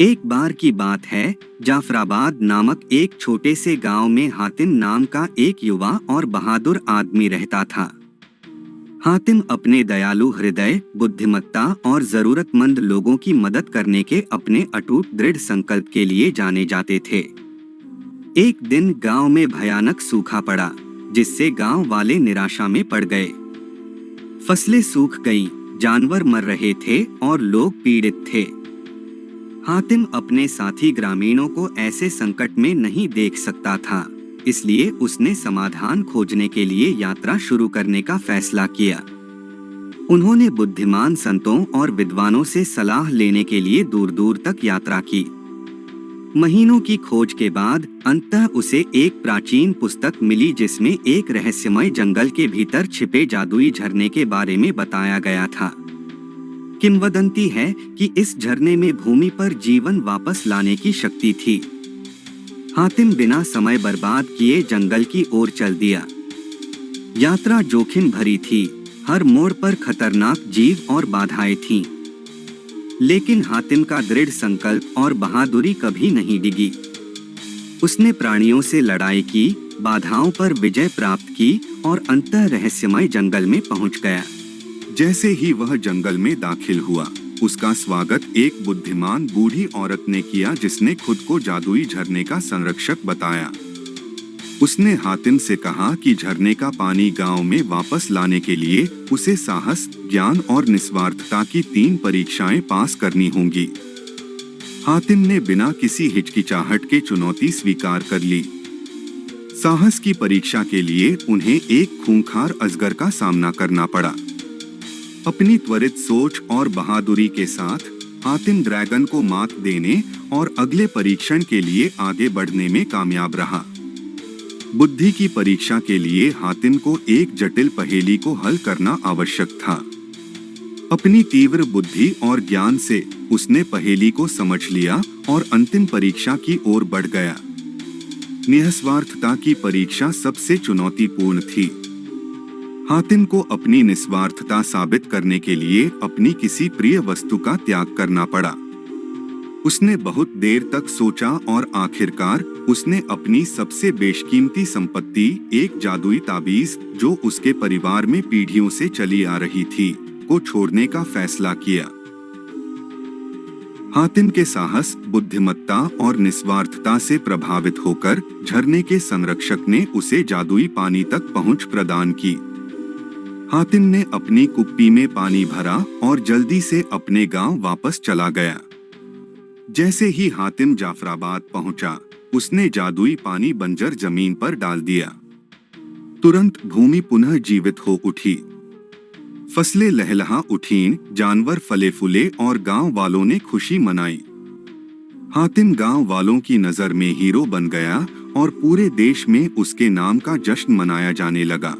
एक बार की बात है, जाफराबाद नामक एक छोटे से गांव में हातिम नाम का एक युवा और बहादुर आदमी रहता था। हातिम अपने दयालु हृदय, बुद्धिमत्ता और जरूरतमंद लोगों की मदद करने के अपने अटूट दृढ़ संकल्प के लिए जाने जाते थे। एक दिन गांव में भयानक सूखा पड़ा, जिससे गांव वाले निराशा में पड़ गए। फसलें सूख गईं, जानवर मर रहे थे और लोग पीड़ित थे। हातिम अपने साथी ग्रामीणों को ऐसे संकट में नहीं देख सकता था, इसलिए उसने समाधान खोजने के लिए यात्रा शुरू करने का फैसला किया। उन्होंने बुद्धिमान संतों और विद्वानों से सलाह लेने के लिए दूर दूर तक यात्रा की। महीनों की खोज के बाद अंततः उसे एक प्राचीन पुस्तक मिली, जिसमें एक रहस्यमय जंगल के भीतर छिपे जादुई झरने के बारे में बताया गया था। किंवदंती है कि इस झरने में भूमि पर जीवन वापस लाने की शक्ति थी। हातिम बिना समय बर्बाद किए जंगल की ओर चल दिया। यात्रा जोखिम भरी थी, हर मोड़ पर खतरनाक जीव और बाधाएं थीं। लेकिन हातिम का दृढ़ संकल्प और बहादुरी कभी नहीं डिगी। उसने प्राणियों से लड़ाई की, बाधाओं पर विजय प्राप्त की और अंततः रहस्यमय जंगल में पहुंच गया। जैसे ही वह जंगल में दाखिल हुआ, उसका स्वागत एक बुद्धिमान बूढ़ी औरत ने किया, जिसने खुद को जादुई झरने का संरक्षक बताया। उसने हातिम से कहा कि झरने का पानी गांव में वापस लाने के लिए उसे साहस, ज्ञान और निस्वार्थता की 3 परीक्षाएं पास करनी होंगी। हातिम ने बिना किसी हिचकिचाहट के चुनौती स्वीकार कर ली। साहस की परीक्षा के लिए उन्हें एक खूंखार अजगर का सामना करना पड़ा। अपनी त्वरित सोच और बहादुरी के साथ हातिम ड्रैगन को मात देने और अगले परीक्षण के लिए आगे बढ़ने में कामयाब रहा। बुद्धि की परीक्षा के लिए हातिम को एक जटिल पहेली को हल करना आवश्यक था। अपनी तीव्र बुद्धि और ज्ञान से उसने पहेली को समझ लिया और अंतिम परीक्षा की ओर बढ़ गया। निस्वार्थता की परीक्षा सबसे चुनौतीपूर्ण थी। हातिम को अपनी निस्वार्थता साबित करने के लिए अपनी किसी प्रिय वस्तु का त्याग करना पड़ा। उसने बहुत देर तक सोचा और आखिरकार उसने अपनी सबसे बेशकीमती संपत्ति, एक जादुई ताबीज जो उसके परिवार में पीढ़ियों से चली आ रही थी, को छोड़ने का फैसला किया। हातिम के साहस, बुद्धिमत्ता और निस्वार्थता से प्रभावित होकर झरने के संरक्षक ने उसे जादुई पानी तक पहुंच प्रदान की। हातिम ने अपनी कुप्पी में पानी भरा और जल्दी से अपने गांव वापस चला गया। जैसे ही हातिम जाफराबाद पहुंचा, उसने जादुई पानी बंजर जमीन पर डाल दिया। तुरंत भूमि पुनः जीवित हो उठी। फसलें लहलहा उठीं, जानवर फले फूले और गांव वालों ने खुशी मनाई। हातिम गांव वालों की नजर में हीरो बन गया और पूरे देश में उसके नाम का जश्न मनाया जाने लगा।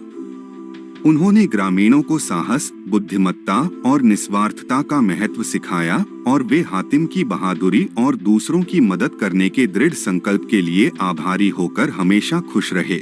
उन्होंने ग्रामीणों को साहस, बुद्धिमत्ता और निस्वार्थता का महत्व सिखाया और वे हातिम की बहादुरी और दूसरों की मदद करने के दृढ़ संकल्प के लिए आभारी होकर हमेशा खुश रहे।